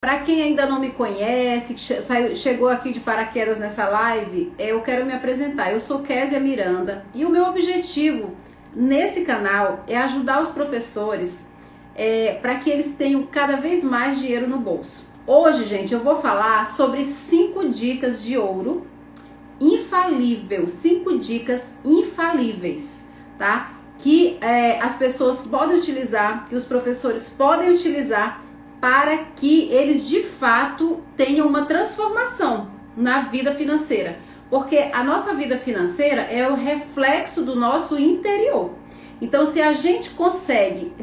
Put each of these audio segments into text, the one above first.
Para quem ainda não me conhece, que chegou aqui de paraquedas nessa live, eu quero me apresentar. Eu sou Késia Miranda e o meu objetivo nesse canal é ajudar os professores para que eles tenham cada vez mais dinheiro no bolso. Hoje, gente, eu vou falar sobre 5 dicas de ouro infalível, 5 dicas infalíveis, tá? Que as pessoas podem utilizar, que os professores podem utilizar para que eles de fato tenham uma transformação na vida financeira. Porque a nossa vida financeira é o reflexo do nosso interior. Então, se a gente conseguir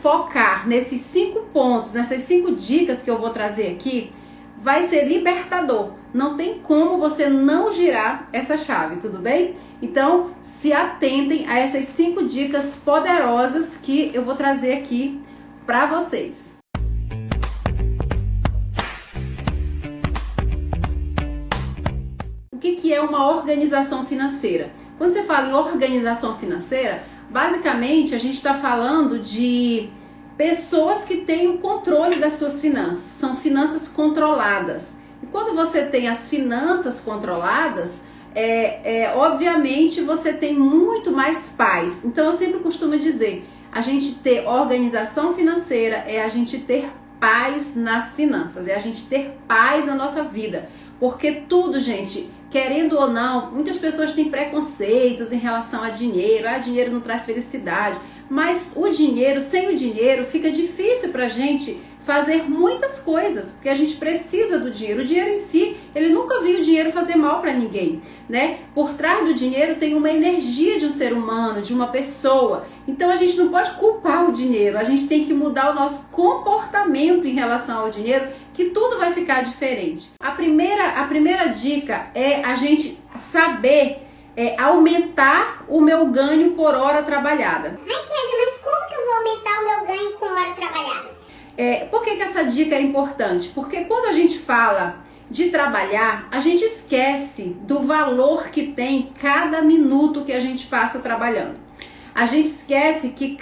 focar nesses 5 pontos, nessas 5 dicas que eu vou trazer aqui, vai ser libertador. Não tem como você não girar essa chave, tudo bem? Então, se atentem a essas 5 dicas poderosas que eu vou trazer aqui para vocês. O que é uma organização financeira? Quando você fala em organização financeira, basicamente a gente está falando de pessoas que têm o controle das suas finanças, são finanças controladas. E quando você tem as finanças controladas, obviamente você tem muito mais paz. Então eu sempre costumo dizer, a gente ter organização financeira é a gente ter paz nas finanças, é a gente ter paz na nossa vida. Porque tudo, gente, querendo ou não, muitas pessoas têm preconceitos em relação a dinheiro. Dinheiro não traz felicidade. Mas o dinheiro, sem o dinheiro, fica difícil pra gente fazer muitas coisas, porque a gente precisa do dinheiro. O dinheiro em si, ele nunca viu o dinheiro fazer mal para ninguém, né? Por trás do dinheiro tem uma energia de um ser humano, de uma pessoa. Então a gente não pode culpar o dinheiro, a gente tem que mudar o nosso comportamento em relação ao dinheiro, que tudo vai ficar diferente. A primeira dica é a gente saber aumentar o meu ganho por hora trabalhada. Ai, Késia, mas como que eu vou aumentar o meu ganho com hora trabalhada? Por que essa dica é importante? Porque quando a gente fala de trabalhar, a gente esquece do valor que tem cada minuto que a gente passa trabalhando. A gente esquece que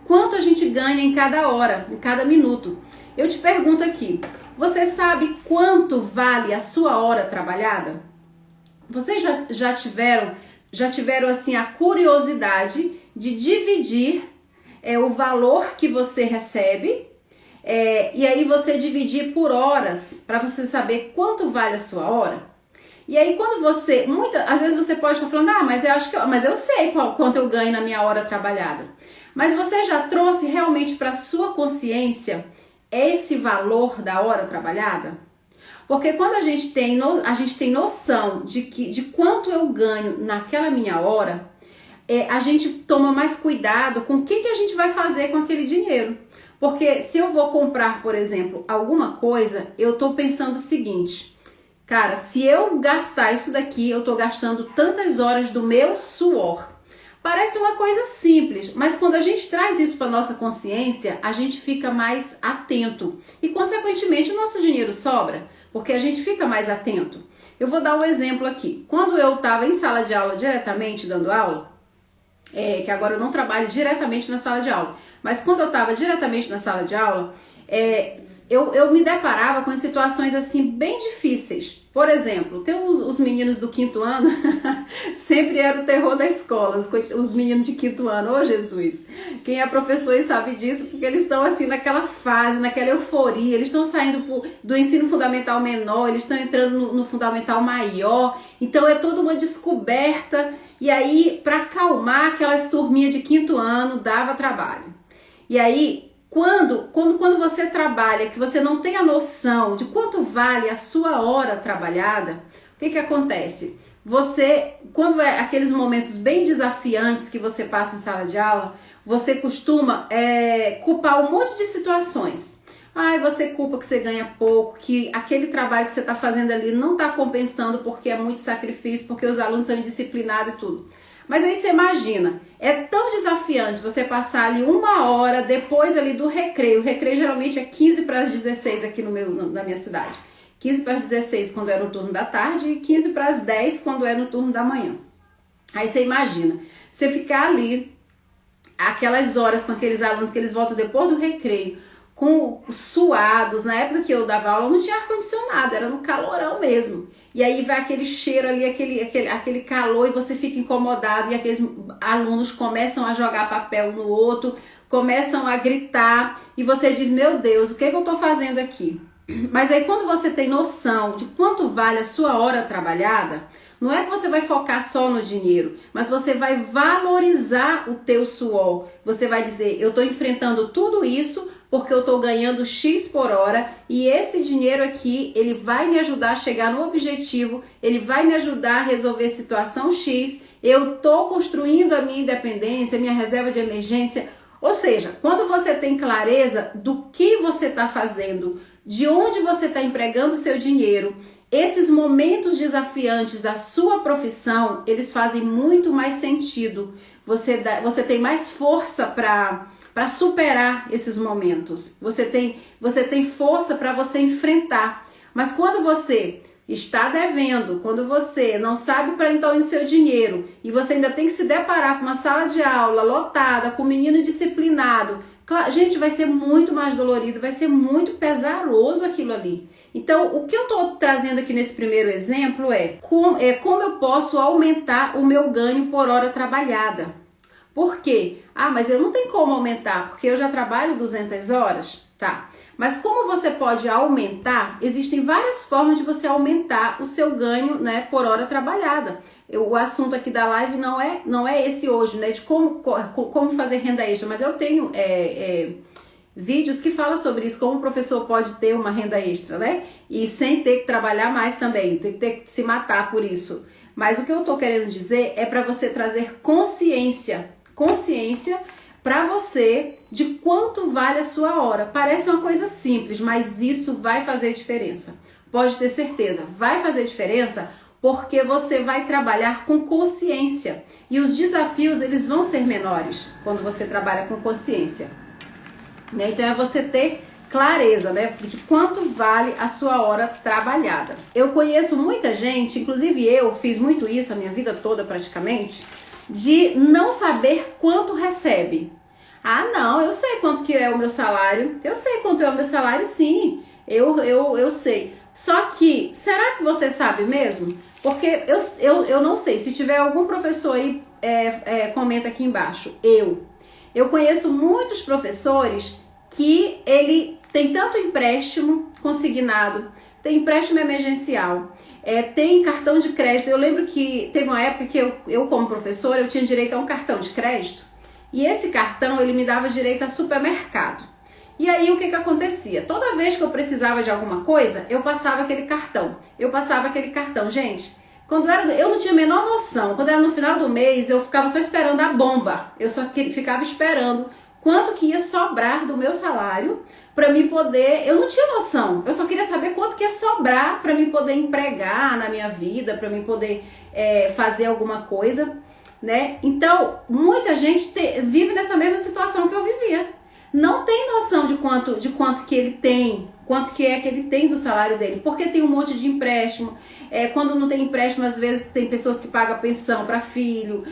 quanto a gente ganha em cada hora, em cada minuto. Eu te pergunto aqui, você sabe quanto vale a sua hora trabalhada? Vocês já tiveram assim a curiosidade de dividir o valor que você recebe e aí você dividir por horas para você saber quanto vale a sua hora? E aí quando às vezes você pode estar falando, mas eu sei quanto eu ganho na minha hora trabalhada. Mas você já trouxe realmente para sua consciência esse valor da hora trabalhada? Porque quando a gente tem noção de quanto eu ganho naquela minha hora, a gente toma mais cuidado com o que a gente vai fazer com aquele dinheiro. Porque se eu vou comprar, por exemplo, alguma coisa, eu tô pensando o seguinte, cara, se eu gastar isso daqui, eu tô gastando tantas horas do meu suor. Parece uma coisa simples, mas quando a gente traz isso para nossa consciência, a gente fica mais atento e, consequentemente, o nosso dinheiro sobra, porque a gente fica mais atento. Eu vou dar um exemplo aqui. Quando eu estava em sala de aula diretamente dando aula, que agora eu não trabalho diretamente na sala de aula, mas quando eu estava diretamente na sala de aula, eu me deparava com situações assim bem difíceis. Por exemplo, tem os meninos do 5º ano, sempre era o terror da escola, os meninos de 5º ano, ô Jesus, quem é professor e sabe disso, porque eles estão assim naquela fase, naquela euforia, eles estão saindo do ensino fundamental menor, eles estão entrando no fundamental maior, então é toda uma descoberta, e aí para acalmar aquelas turminhas de 5º ano dava trabalho. E aí, quando você trabalha, que você não tem a noção de quanto vale a sua hora trabalhada, o que acontece? Quando é aqueles momentos bem desafiantes que você passa em sala de aula, você costuma culpar um monte de situações. Você culpa que você ganha pouco, que aquele trabalho que você está fazendo ali não está compensando porque é muito sacrifício, porque os alunos são indisciplinados e tudo. Mas aí você imagina, é tão desafiante você passar ali 1 hora depois ali do recreio. O recreio geralmente é 15 para as 16 aqui na minha cidade. 15 para as 16 quando é no turno da tarde e 15 para as 10 quando é no turno da manhã. Aí você imagina, você ficar ali aquelas horas com aqueles alunos que eles voltam depois do recreio, com suados. Na época que eu dava aula não tinha ar-condicionado, era no calorão mesmo. E aí vai aquele cheiro ali, aquele calor, e você fica incomodado, e aqueles alunos começam a jogar papel no outro, começam a gritar, e você diz, meu Deus, o que eu tô fazendo aqui? Mas aí quando você tem noção de quanto vale a sua hora trabalhada, não é que você vai focar só no dinheiro, mas você vai valorizar o teu suor. Você vai dizer, eu tô enfrentando tudo isso porque eu tô ganhando X por hora, e esse dinheiro aqui, ele vai me ajudar a chegar no objetivo, ele vai me ajudar a resolver a situação X, eu tô construindo a minha independência, minha reserva de emergência. Ou seja, quando você tem clareza do que você está fazendo, de onde você está empregando o seu dinheiro, esses momentos desafiantes da sua profissão, eles fazem muito mais sentido. Você tem mais força para superar esses momentos. Você tem força para você enfrentar. Mas quando você está devendo, quando você não sabe para onde o seu dinheiro, e você ainda tem que se deparar com uma sala de aula lotada, com um menino disciplinado, gente, vai ser muito mais dolorido, vai ser muito pesaroso aquilo ali. Então, o que eu estou trazendo aqui nesse primeiro exemplo é como eu posso aumentar o meu ganho por hora trabalhada. Por quê? Ah, mas eu não tenho como aumentar, porque eu já trabalho 200 horas, tá? Mas como você pode aumentar, existem várias formas de você aumentar o seu ganho, né, por hora trabalhada. O assunto aqui da live não é esse hoje, né, de como fazer renda extra, mas eu tenho vídeos que falam sobre isso, como o professor pode ter uma renda extra, né, e sem ter que trabalhar mais também, tem que ter que se matar por isso. Mas o que eu tô querendo dizer é para você trazer consciência para você de quanto vale a sua hora. Parece uma coisa simples, mas isso vai fazer diferença. Pode ter certeza, vai fazer diferença porque você vai trabalhar com consciência. E os desafios, eles vão ser menores quando você trabalha com consciência. Né? Então é você ter clareza, né, de quanto vale a sua hora trabalhada. Eu conheço muita gente, inclusive eu fiz muito isso a minha vida toda praticamente, de não saber quanto recebe. Ah, não, eu sei quanto que é o meu salário. Eu sei quanto é o meu salário, sim. Eu sei. Só que, será que você sabe mesmo? Porque eu não sei. Se tiver algum professor aí, comenta aqui embaixo. Eu conheço muitos professores que ele tem tanto empréstimo consignado, tem empréstimo emergencial, tem cartão de crédito. Eu lembro que teve uma época que eu como professora, eu tinha direito a um cartão de crédito, e esse cartão ele me dava direito a supermercado. E aí o que acontecia? Toda vez que eu precisava de alguma coisa, eu passava aquele cartão. Gente, eu não tinha a menor noção. Quando era no final do mês, eu ficava só esperando a bomba. Eu só ficava esperando quanto que ia sobrar do meu salário para mim poder... Eu não tinha noção, eu só queria saber quanto que ia sobrar para mim poder empregar na minha vida, para mim poder fazer alguma coisa, né? Então, muita gente vive nessa mesma situação que eu vivia. Não tem noção de quanto que ele tem, quanto que ele tem do salário dele, porque tem um monte de empréstimo. Quando não tem empréstimo, às vezes tem pessoas que pagam pensão para filho,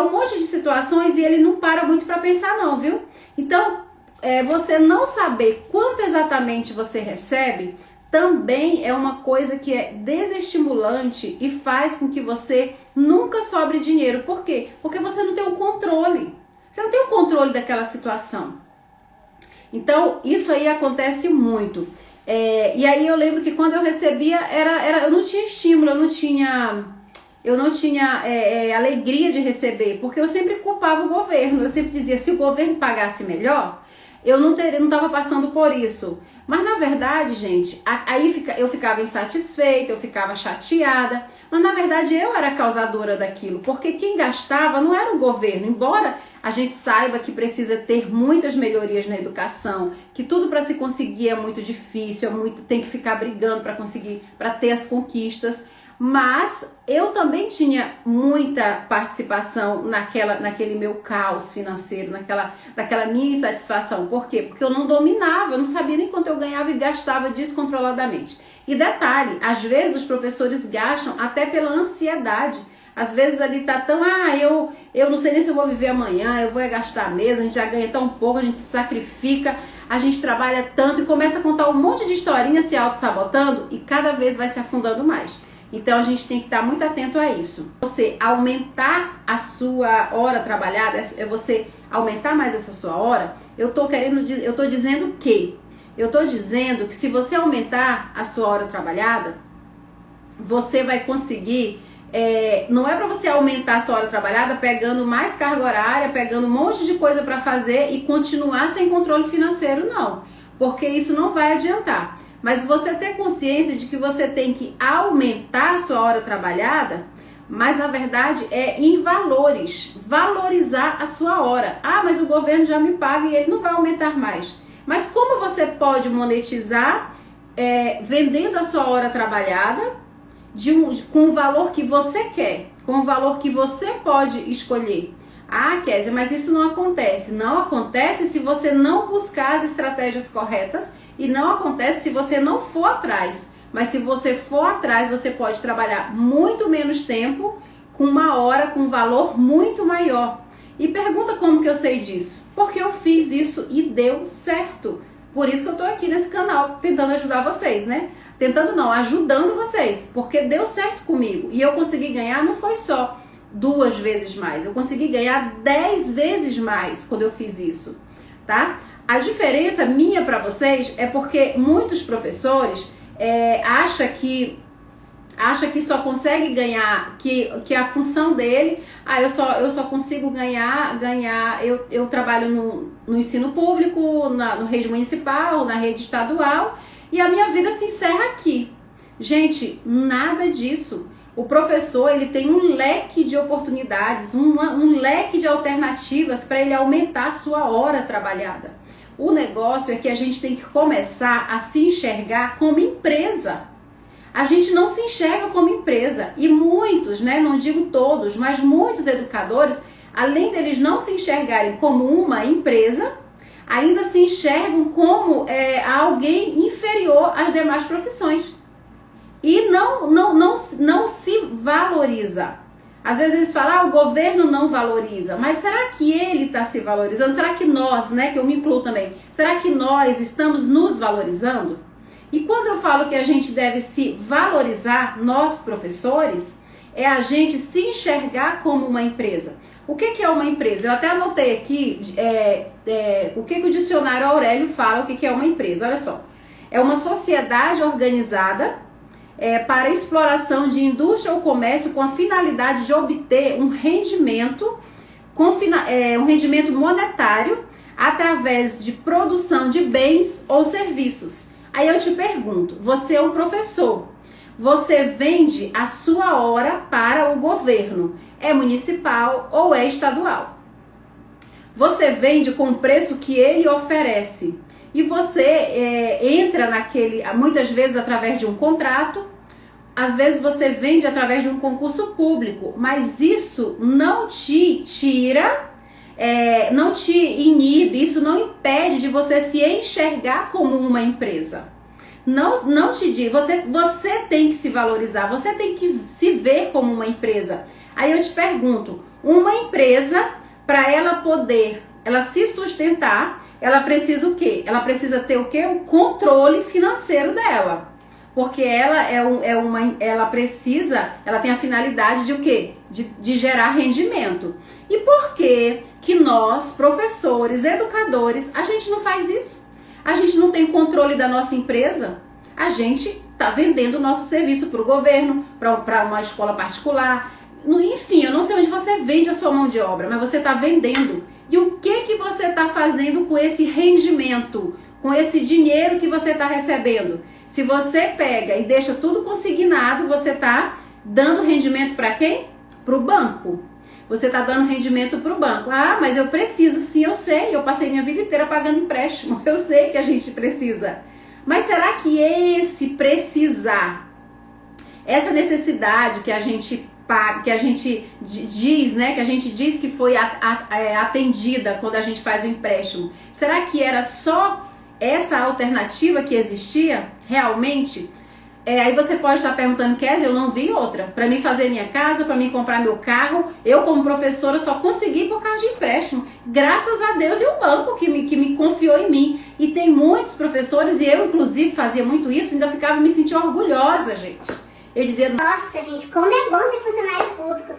um monte de situações, e ele não para muito para pensar não, viu? Então, você não saber quanto exatamente você recebe também é uma coisa que é desestimulante e faz com que você nunca sobre dinheiro. Por quê? Porque você não tem o controle. Você não tem o controle daquela situação. Então, isso aí acontece muito. E aí eu lembro que quando eu recebia, eu não tinha estímulo, eu não tinha alegria de receber, porque eu sempre culpava o governo. Eu sempre dizia, se o governo pagasse melhor, eu não estava passando por isso. Mas na verdade, gente, aí eu ficava insatisfeita, eu ficava chateada, mas na verdade eu era a causadora daquilo, porque quem gastava não era o governo, embora a gente saiba que precisa ter muitas melhorias na educação, que tudo para se conseguir é muito difícil, tem que ficar brigando para conseguir, para ter as conquistas, mas eu também tinha muita participação naquele meu caos financeiro, naquela minha insatisfação. Por quê? Porque eu não dominava, eu não sabia nem quanto eu ganhava e gastava descontroladamente. E detalhe, às vezes os professores gastam até pela ansiedade. Às vezes ali tá tão, eu não sei nem se eu vou viver amanhã, eu vou gastar mesmo, a gente já ganha tão pouco, a gente se sacrifica, a gente trabalha tanto e começa a contar um monte de historinha se auto-sabotando e cada vez vai se afundando mais. Então a gente tem que estar muito atento a isso. Você aumentar a sua hora trabalhada, é você aumentar mais essa sua hora, eu tô dizendo que se você aumentar a sua hora trabalhada, você vai conseguir, não é para você aumentar a sua hora trabalhada pegando mais carga horária, pegando um monte de coisa para fazer e continuar sem controle financeiro, não. Porque isso não vai adiantar. Mas você ter consciência de que você tem que aumentar a sua hora trabalhada, mas na verdade é em valores, valorizar a sua hora. Mas o governo já me paga e ele não vai aumentar mais. Mas como você pode monetizar vendendo a sua hora trabalhada com o valor que você quer, com o valor que você pode escolher? Kézia, mas isso não acontece. Não acontece se você não buscar as estratégias corretas e não acontece se você não for atrás. Mas se você for atrás, você pode trabalhar muito menos tempo com uma hora com um valor muito maior. E pergunta como que eu sei disso? Porque eu fiz isso e deu certo. Por isso que eu tô aqui nesse canal tentando ajudar vocês, né? Ajudando vocês. Porque deu certo comigo. E eu consegui ganhar, não foi só 2 vezes mais. Eu consegui ganhar 10 vezes mais quando eu fiz isso, tá? A diferença minha para vocês é porque muitos professores acham que só consegue ganhar, que a função dele, eu só consigo ganhar, eu trabalho no ensino público, no rede municipal, na rede estadual, e a minha vida se encerra aqui. Gente, nada disso. O professor, ele tem um leque de oportunidades, um leque de alternativas para ele aumentar a sua hora trabalhada. O negócio é que a gente tem que começar a se enxergar como empresa. A gente não se enxerga como empresa. E muitos, né, não digo todos, mas muitos educadores, além deles não se enxergarem como uma empresa, ainda se enxergam como alguém inferior às demais profissões. E não se valoriza. Às vezes eles falam, o governo não valoriza. Mas será que ele está se valorizando? Será que nós, né, que eu me incluo também, será que nós estamos nos valorizando? E quando eu falo que a gente deve se valorizar, nós professores, é a gente se enxergar como uma empresa. O que é uma empresa? Eu até anotei aqui o que o dicionário Aurélio fala, o que é uma empresa. Olha só, é uma sociedade organizada para exploração de indústria ou comércio com a finalidade de obter um rendimento, um rendimento monetário através de produção de bens ou serviços. Aí eu te pergunto, você é um professor, você vende a sua hora para o governo, é municipal ou é estadual. Você vende com o preço que ele oferece. E você entra muitas vezes através de um contrato, às vezes você vende através de um concurso público, mas isso não te tira, não te inibe, isso não impede de você se enxergar como uma empresa. Não te diz, você tem que se valorizar, você tem que se ver como uma empresa. Aí eu te pergunto, uma empresa, para ela se sustentar, ela precisa o quê? Ela precisa ter o quê? O controle financeiro dela. Porque ela ela tem a finalidade de o quê? De gerar rendimento. E por que nós, professores, educadores, a gente não faz isso? A gente não tem controle da nossa empresa? A gente está vendendo o nosso serviço para o governo, para uma escola particular. Enfim, eu não sei onde você vende a sua mão de obra, mas você está vendendo. E o que você está fazendo com esse rendimento, com esse dinheiro que você está recebendo? Se você pega e deixa tudo consignado, você está dando rendimento para quem? Para o banco. Você está dando rendimento para o banco. Mas eu preciso, sim, eu sei. Eu passei minha vida inteira pagando empréstimo. Eu sei que a gente precisa. Mas será que esse precisar, essa necessidade que a gente diz, né, que a gente diz que foi atendida quando a gente faz o empréstimo, será que era só essa alternativa que existia realmente? Aí você pode estar perguntando, Kézia, eu não vi outra. Para mim fazer minha casa, para mim comprar meu carro, eu como professora só consegui por causa de empréstimo. Graças a Deus e o banco que me confiou em mim. E tem muitos professores, e eu inclusive fazia muito isso, ainda ficava me sentindo orgulhosa, gente. Eu dizia, nossa, gente, como é bom ser funcionário público.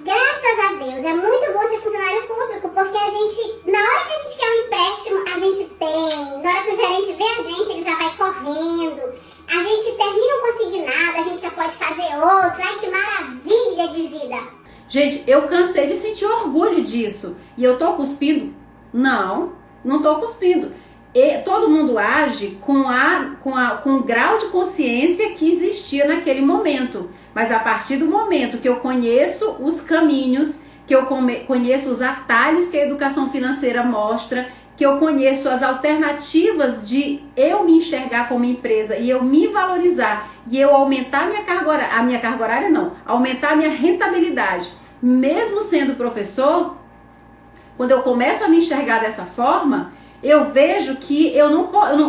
Graças a Deus, é muito bom ser funcionário público, porque a gente, na hora que a gente quer um empréstimo, a gente tem. Na hora que o gerente vê a gente, ele já vai correndo. A gente termina um consignado, a gente já pode fazer outro. Ai, que maravilha de vida. Gente, eu cansei de sentir orgulho disso. E eu tô cuspindo? Não, não tô cuspindo. E todo mundo age com o grau de consciência que existia naquele momento. Mas a partir do momento que eu conheço os caminhos, que eu conheço os atalhos que a educação financeira mostra, que eu conheço as alternativas de eu me enxergar como empresa e eu me valorizar e eu aumentar aumentar a minha rentabilidade, mesmo sendo professor, quando eu começo a me enxergar dessa forma, eu vejo que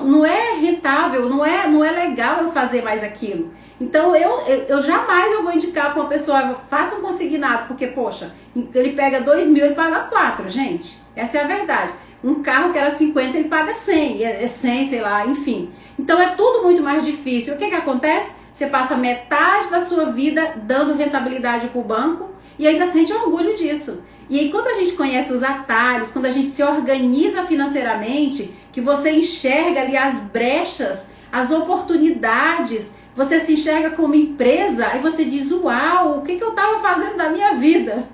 não é rentável, não é legal eu fazer mais aquilo. Então eu jamais vou indicar para uma pessoa, faça um consignado, porque poxa, ele pega 2.000, ele paga 4, gente, essa é a verdade. Um carro que era 50, ele paga 100, é 100, sei lá, enfim. Então é tudo muito mais difícil. O que acontece? Você passa metade da sua vida dando rentabilidade para o banco e ainda sente orgulho disso. E aí quando a gente conhece os atalhos, quando a gente se organiza financeiramente, que você enxerga ali as brechas, as oportunidades, você se enxerga como empresa, aí você diz, uau, o que eu estava fazendo da minha vida?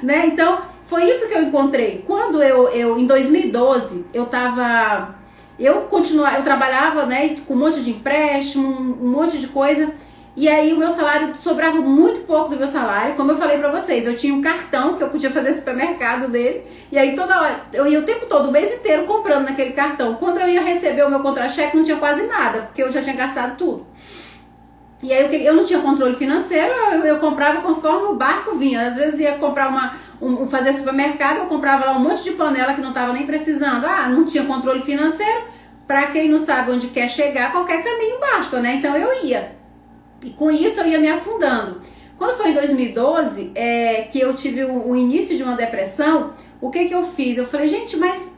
Né? Então, foi isso que eu encontrei. Quando eu em 2012, eu trabalhava, né, com um monte de empréstimo, um monte de coisa, e aí o meu salário sobrava muito pouco do meu salário. Como eu falei pra vocês, eu tinha um cartão que eu podia fazer supermercado dele, e aí toda hora, eu ia o tempo todo, o mês inteiro comprando naquele cartão. Quando eu ia receber o meu contra-cheque, não tinha quase nada, porque eu já tinha gastado tudo. E aí eu não tinha controle financeiro, eu comprava conforme o barco vinha. Às vezes ia comprar fazer supermercado, eu comprava lá um monte de panela que não estava nem precisando. Não tinha controle financeiro. Para quem não sabe onde quer chegar, qualquer caminho basta, né? Então eu ia. E com isso eu ia me afundando. Quando foi em 2012 que eu tive o início de uma depressão, o que eu fiz? Eu falei, gente, mas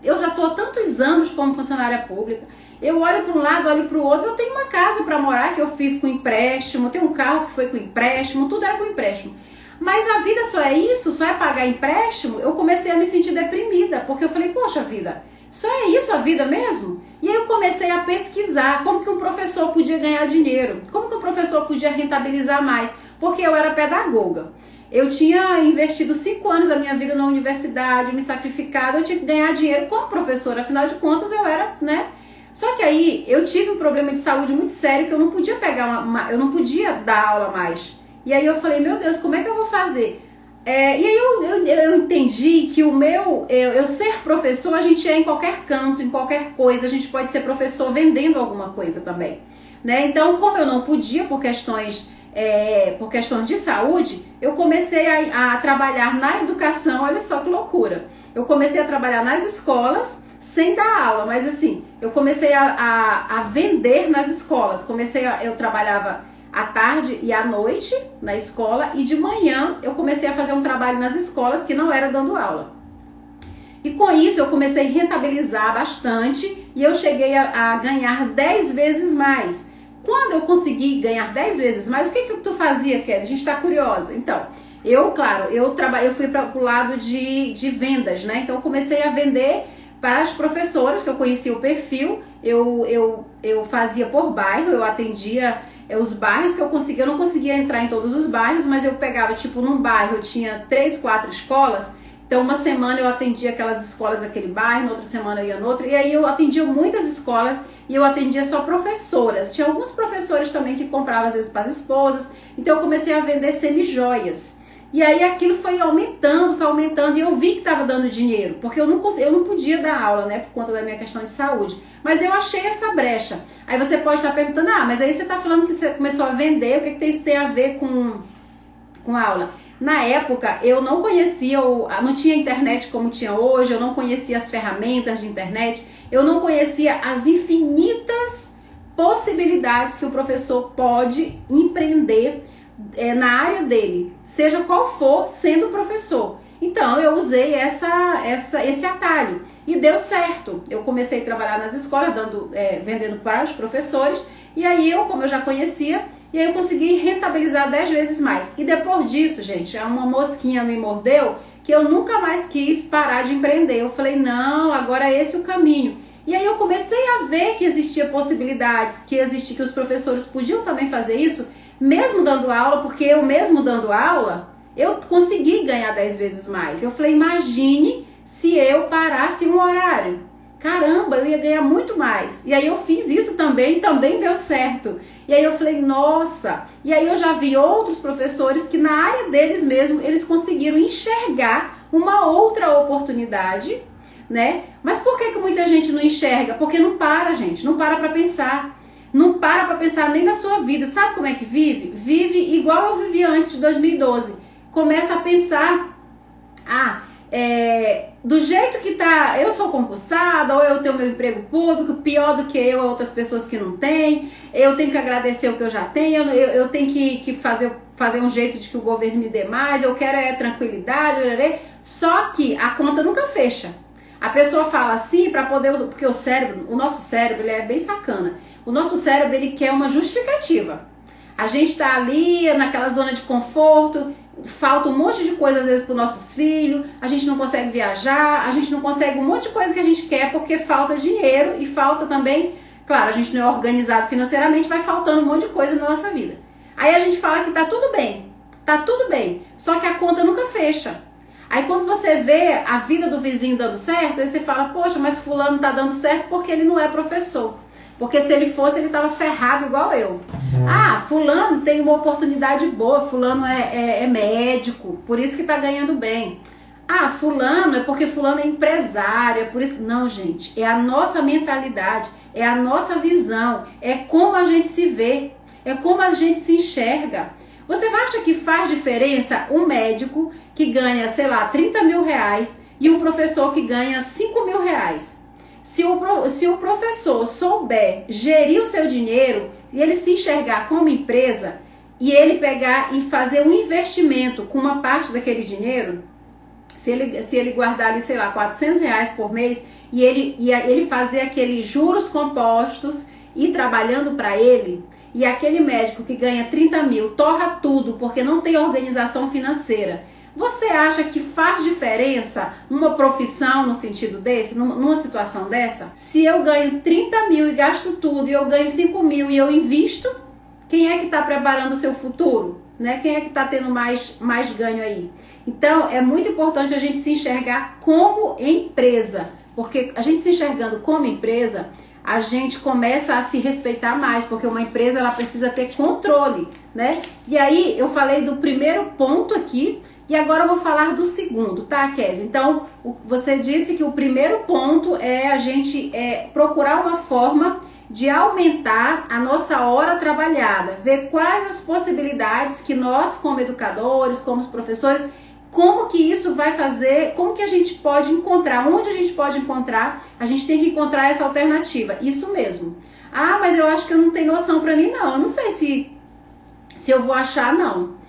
eu já estou há tantos anos como funcionária pública. Eu olho para um lado, olho para o outro, eu tenho uma casa para morar que eu fiz com empréstimo, tenho um carro que foi com empréstimo, tudo era com empréstimo. Mas a vida só é isso? Só é pagar empréstimo? Eu comecei a me sentir deprimida, porque eu falei, poxa vida, só é isso a vida mesmo? E aí eu comecei a pesquisar como que um professor podia ganhar dinheiro, como que um professor podia rentabilizar mais, porque eu era pedagoga. Eu tinha investido 5 anos da minha vida na universidade, me sacrificado, eu tinha que ganhar dinheiro como professora, afinal de contas eu era, né? Só que aí eu tive um problema de saúde muito sério que eu não podia eu não podia dar aula mais. E aí eu falei, meu Deus, como é que eu vou fazer? E aí eu entendi que eu ser professor, a gente é em qualquer canto, em qualquer coisa, a gente pode ser professor vendendo alguma coisa também. Né? Então, como eu não podia por questões de saúde, eu comecei a trabalhar na educação, olha só que loucura. Eu comecei a trabalhar nas escolas, sem dar aula, mas assim, eu comecei a vender nas escolas. Eu trabalhava à tarde e à noite na escola e de manhã eu comecei a fazer um trabalho nas escolas que não era dando aula. E com isso eu comecei a rentabilizar bastante e eu cheguei a ganhar 10 vezes mais. Quando eu consegui ganhar 10 vezes mais, o que tu fazia, Kézia? A gente está curiosa. Então, eu fui para o lado de vendas, né? Então eu comecei a vender para as professoras, que eu conhecia o perfil, eu fazia por bairro, eu atendia os bairros que eu conseguia. Eu não conseguia entrar em todos os bairros, mas eu pegava, tipo, num bairro eu tinha 3, 4 escolas, então uma semana eu atendia aquelas escolas daquele bairro, na outra semana eu ia noutra, e aí eu atendia muitas escolas e eu atendia só professoras. Tinha alguns professores também que compravam às vezes para as esposas, então eu comecei a vender semi-joias. E aí aquilo foi aumentando e eu vi que estava dando dinheiro, porque eu não podia dar aula, né, por conta da minha questão de saúde. Mas eu achei essa brecha. Aí você pode estar perguntando, mas aí você está falando que você começou a vender, o que isso tem a ver com a aula? Na época eu não conhecia, não tinha internet como tinha hoje, eu não conhecia as ferramentas de internet, eu não conhecia as infinitas possibilidades que o professor pode empreender na área dele, seja qual for, sendo professor. Então eu usei esse atalho e deu certo. Eu comecei a trabalhar nas escolas, vendendo para os professores, e aí como eu já conhecia, e aí eu consegui rentabilizar 10 vezes mais. E depois disso, gente, uma mosquinha me mordeu que eu nunca mais quis parar de empreender. Eu falei, não, agora é esse o caminho. E aí eu comecei a ver que existia possibilidades, que os professores podiam também fazer isso, mesmo dando aula, porque eu mesmo dando aula, eu consegui ganhar 10 vezes mais. Eu falei, imagine se eu parasse um horário. Caramba, eu ia ganhar muito mais. E aí eu fiz isso também deu certo. E aí eu falei, nossa. E aí eu já vi outros professores que na área deles mesmo, eles conseguiram enxergar uma outra oportunidade, né? Mas por que muita gente não enxerga? Porque não para, gente. Não para pensar. Não para pensar nem na sua vida. Sabe como é que vive? Vive igual eu vivia antes de 2012. Começa a pensar, do jeito que tá, eu sou concursada, ou eu tenho meu emprego público, pior do que eu, outras pessoas que não têm, eu tenho que agradecer o que eu já tenho, eu tenho que fazer um jeito de que o governo me dê mais, eu quero tranquilidade, só que a conta nunca fecha. A pessoa fala assim porque o nosso cérebro, ele é bem sacana. O nosso cérebro, ele quer uma justificativa. A gente tá ali naquela zona de conforto, falta um monte de coisa às vezes para os nossos filhos, a gente não consegue viajar, a gente não consegue um monte de coisa que a gente quer porque falta dinheiro e falta também, claro, a gente não é organizado financeiramente, vai faltando um monte de coisa na nossa vida. Aí a gente fala que tá tudo bem, só que a conta nunca fecha. Aí quando você vê a vida do vizinho dando certo, aí você fala, poxa, mas fulano tá dando certo porque ele não é professor. Porque se ele fosse, ele estava ferrado igual eu. Fulano tem uma oportunidade boa, fulano é médico, por isso que tá ganhando bem. Fulano é porque fulano é empresário, é por isso... Não, gente, é a nossa mentalidade, é a nossa visão, é como a gente se vê, é como a gente se enxerga. Você acha que faz diferença um médico que ganha, sei lá, 30 mil reais e um professor que ganha 5 mil reais? Se o professor souber gerir o seu dinheiro e ele se enxergar como empresa e ele pegar e fazer um investimento com uma parte daquele dinheiro, se ele guardar ali, sei lá, 400 reais por mês e ele fazer aqueles juros compostos e trabalhando para ele, e aquele médico que ganha 30 mil torra tudo porque não tem organização financeira, você acha que faz diferença uma profissão no sentido desse, numa situação dessa? Se eu ganho 30 mil e gasto tudo, e eu ganho 5 mil e eu invisto, quem é que está preparando o seu futuro? Né? Quem é que está tendo mais ganho aí? Então, é muito importante a gente se enxergar como empresa, porque a gente se enxergando como empresa, a gente começa a se respeitar mais, porque uma empresa ela precisa ter controle, né? E aí, eu falei do primeiro ponto aqui, e agora eu vou falar do segundo, tá, Kézia? Então, você disse que o primeiro ponto é a gente procurar uma forma de aumentar a nossa hora trabalhada, ver quais as possibilidades que nós, como educadores, como professores, como que isso vai fazer, como que a gente pode encontrar, onde a gente pode encontrar, a gente tem que encontrar essa alternativa, isso mesmo. Mas eu acho que eu não tenho noção pra mim, não, eu não sei se eu vou achar, não.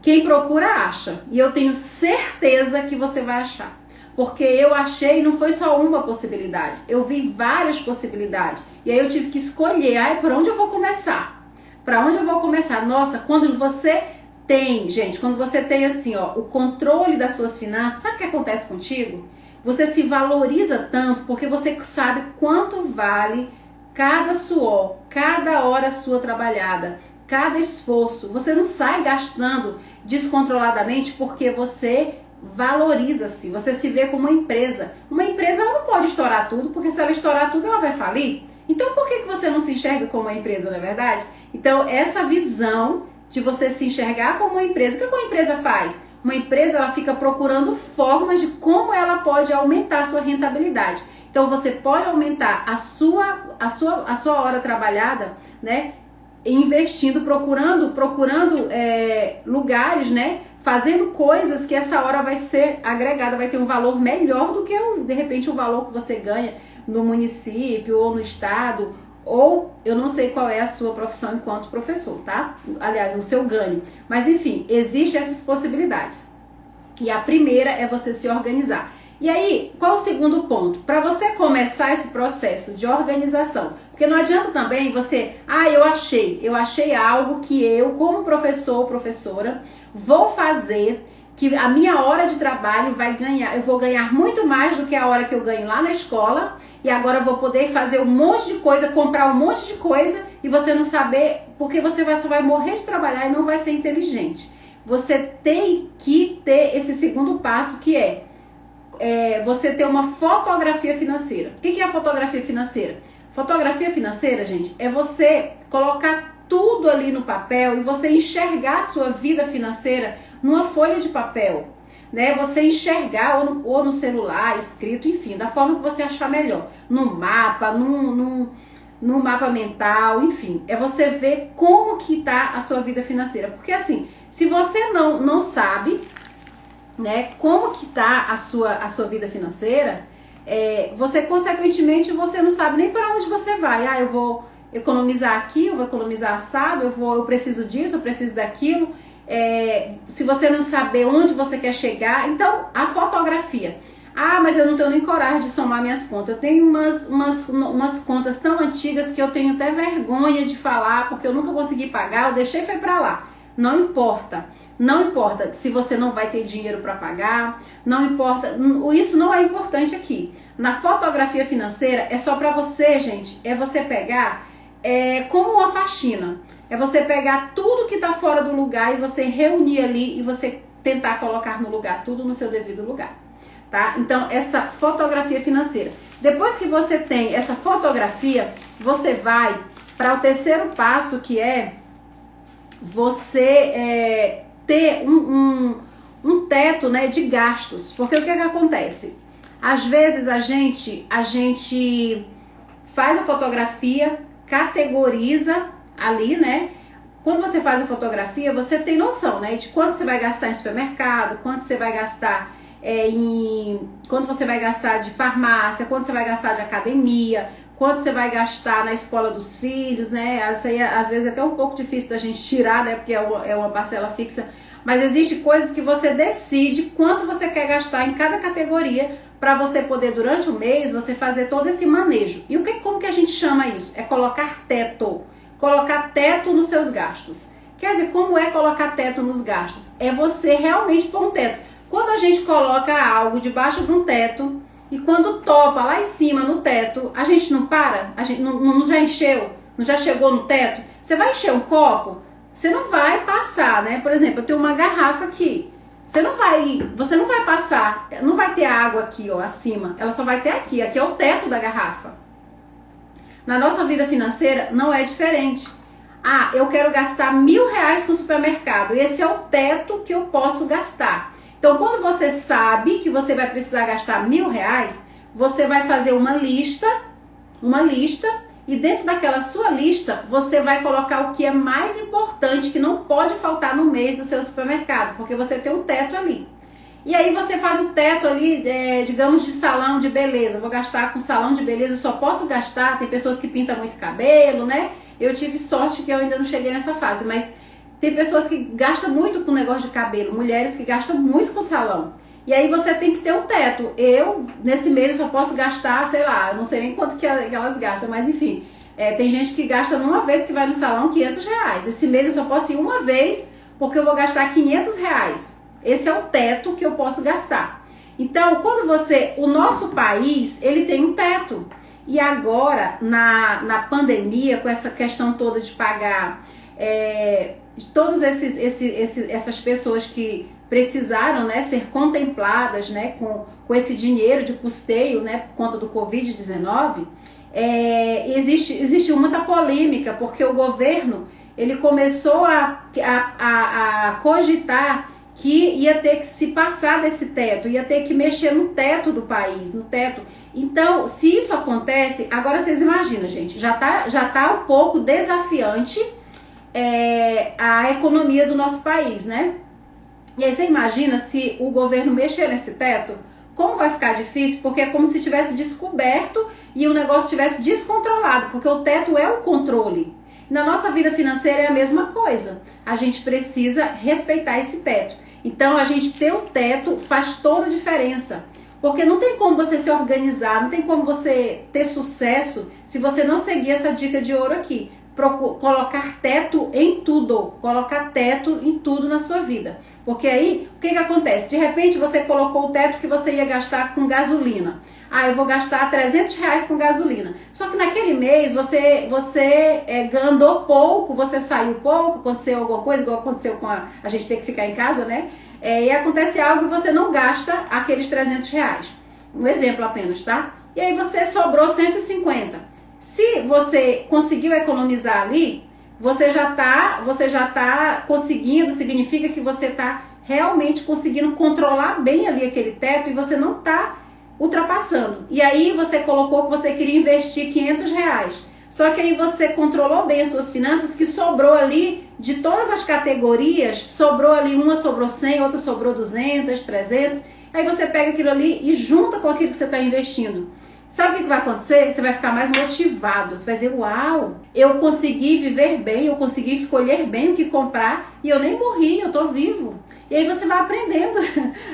Quem procura, acha. E eu tenho certeza que você vai achar. Porque eu achei, não foi só uma possibilidade. Eu vi várias possibilidades. E aí eu tive que escolher, por onde eu vou começar? Para onde eu vou começar? Nossa, quando você tem, gente, quando você tem assim, o controle das suas finanças, sabe o que acontece contigo? Você se valoriza tanto porque você sabe quanto vale cada suor, cada hora sua trabalhada, cada esforço. Você não sai gastando descontroladamente porque você valoriza-se, você se vê como uma empresa. Uma empresa ela não pode estourar tudo, porque se ela estourar tudo ela vai falir. Então por que você não se enxerga como uma empresa, não é verdade? Então essa visão de você se enxergar como uma empresa, o que uma empresa faz? Uma empresa ela fica procurando formas de como ela pode aumentar a sua rentabilidade. Então você pode aumentar a sua hora trabalhada, né? Investindo, procurando lugares, né? Fazendo coisas que essa hora vai ser agregada, vai ter um valor melhor do que de repente o valor que você ganha no município ou no estado ou eu não sei qual é a sua profissão enquanto professor, tá? Aliás, o seu ganho. Mas enfim, existem essas possibilidades. E a primeira é você se organizar. E aí, qual o segundo ponto? Para você começar esse processo de organização, porque não adianta também você, eu achei algo que eu, como professor ou professora, vou fazer, que a minha hora de trabalho eu vou ganhar muito mais do que a hora que eu ganho lá na escola, e agora eu vou poder fazer um monte de coisa, comprar um monte de coisa, e você não saber, porque você só vai morrer de trabalhar e não vai ser inteligente. Você tem que ter esse segundo passo, que é você ter uma fotografia financeira. O que é a fotografia financeira? Fotografia financeira, gente, é você colocar tudo ali no papel e você enxergar a sua vida financeira numa folha de papel, né? Você enxergar ou no celular, escrito, enfim, da forma que você achar melhor. No mapa, num mapa mental, enfim. É você ver como que tá a sua vida financeira. Porque assim, se você não sabe, né, como que tá a sua vida financeira, você consequentemente você não sabe nem para onde você vai. Eu vou economizar aqui, eu vou economizar assado, eu preciso disso, eu preciso daquilo. Se você não saber onde você quer chegar, então a fotografia. Mas eu não tenho nem coragem de somar minhas contas. Eu tenho umas contas tão antigas que eu tenho até vergonha de falar, porque eu nunca consegui pagar, eu deixei foi pra lá. Não importa. Não importa se você não vai ter dinheiro para pagar, não importa, isso não é importante aqui. Na fotografia financeira é só para você, gente, é você pegar como uma faxina. É você pegar tudo que tá fora do lugar e você reunir ali e você tentar colocar no lugar, tudo no seu devido lugar, tá? Então, essa fotografia financeira. Depois que você tem essa fotografia, você vai para o terceiro passo, que é você ter um teto, né, de gastos. Porque o que acontece? Às vezes a gente faz a fotografia, categoriza ali, né? Quando você faz a fotografia, você tem noção, né, de quanto você vai gastar em supermercado, quanto você vai gastar quanto você vai gastar de farmácia, quanto você vai gastar de academia, quanto você vai gastar na escola dos filhos, né? Isso aí, às vezes é até um pouco difícil da gente tirar, né? Porque é uma parcela fixa. Mas existe coisas que você decide quanto você quer gastar em cada categoria para você poder, durante o mês, você fazer todo esse manejo. E como que a gente chama isso? É colocar teto. Colocar teto nos seus gastos. Quer dizer, como é colocar teto nos gastos? É você realmente pôr um teto. Quando a gente coloca algo debaixo de um teto, e quando topa lá em cima no teto, a gente não para? A gente não já encheu? Não já chegou no teto? Você vai encher um copo? Você não vai passar, né? Por exemplo, eu tenho uma garrafa aqui. Você não vai passar, não vai ter água aqui, ó, acima. Ela só vai ter aqui. Aqui é o teto da garrafa. Na nossa vida financeira não é diferente. Eu quero gastar R$1.000 com o supermercado. E esse é o teto que eu posso gastar. Então, quando você sabe que você vai precisar gastar R$1.000, você vai fazer uma lista, e dentro daquela sua lista, você vai colocar o que é mais importante, que não pode faltar no mês do seu supermercado, porque você tem um teto ali. E aí você faz o teto ali, digamos, de salão de beleza. Vou gastar com salão de beleza, só posso gastar, tem pessoas que pintam muito cabelo, né? Eu tive sorte que eu ainda não cheguei nessa fase, mas tem pessoas que gastam muito com negócio de cabelo, mulheres que gastam muito com salão. E aí você tem que ter um teto. Eu, nesse mês, só posso gastar, sei lá, não sei nem quanto que elas gastam, mas enfim. Tem gente que gasta uma vez que vai no salão R$500. Esse mês eu só posso ir uma vez, porque eu vou gastar R$500. Esse é o teto que eu posso gastar. Então, o nosso país, ele tem um teto. E agora, na pandemia, com essa questão toda de pagar todas essas pessoas que precisaram, né, ser contempladas, né, com esse dinheiro de custeio, né, por conta do Covid-19, existe muita polêmica, porque o governo ele começou a cogitar que ia ter que se passar desse teto, ia ter que mexer no teto do país, no teto. Então, se isso acontece, agora vocês imaginam, gente, já tá um pouco desafiante a economia do nosso país, né? E aí você imagina se o governo mexer nesse teto, Como vai ficar difícil? Porque é como se tivesse descoberto e o negócio tivesse descontrolado, porque o teto é o controle. Na nossa vida financeira é a mesma coisa. A gente precisa respeitar esse teto. Então, a gente ter o teto faz toda a diferença. Porque não tem como você se organizar, não tem como você ter sucesso se você não seguir essa dica de ouro aqui. Colocar teto em tudo, colocar teto em tudo na sua vida. Porque aí, o que acontece? De repente você colocou o teto que você ia gastar com gasolina. Ah, eu vou gastar R$300 com gasolina. Só que naquele mês você andou pouco, você saiu pouco, aconteceu alguma coisa, igual aconteceu com a gente ter que ficar em casa, né? E acontece algo e você não gasta aqueles R$300. Um exemplo apenas, tá? E aí você sobrou 150. Se você conseguiu economizar ali, você já tá conseguindo, significa que você tá realmente conseguindo controlar bem ali aquele teto e você não tá ultrapassando. E aí você colocou que você queria investir R$500. Só que aí você controlou bem as suas finanças, que sobrou ali, de todas as categorias, sobrou ali, uma sobrou 100, outra sobrou 200, 300. Aí você pega aquilo ali e junta com aquilo que você está investindo. Sabe o que vai acontecer? Você vai ficar mais motivado. Você vai dizer, uau, eu consegui viver bem, eu consegui escolher bem o que comprar e eu nem morri, eu tô vivo. E aí você vai aprendendo,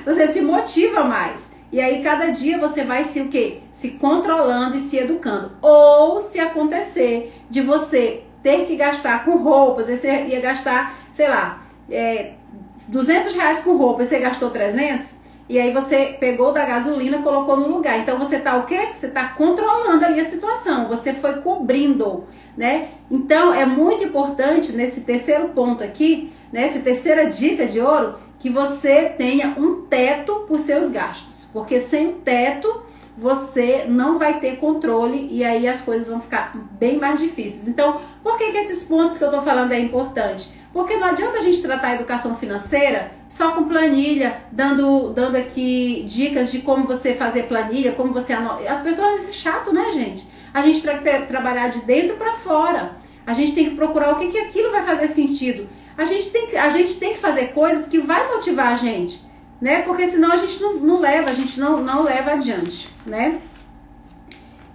você se motiva mais. E aí cada dia você vai se controlando e se educando. Ou se acontecer de você ter que gastar com roupas, você ia gastar, sei lá, R$200 com roupa e você gastou 300, e aí você pegou da gasolina e colocou no lugar. Então você tá o quê? Você tá controlando ali a situação, você foi cobrindo, né? Então é muito importante nesse terceiro ponto aqui, nessa terceira dica de ouro, que você tenha um teto para os seus gastos. Porque sem o teto você não vai ter controle e aí as coisas vão ficar bem mais difíceis. Então, por que esses pontos que eu tô falando é importante? Porque não adianta a gente tratar a educação financeira só com planilha, dando aqui dicas de como você fazer planilha, como você anota. As pessoas, isso é chato, né, gente? A gente tem que trabalhar de dentro para fora. A gente tem que procurar o que aquilo vai fazer sentido. A gente tem que fazer coisas que vai motivar a gente, né? Porque senão a gente não leva adiante, né?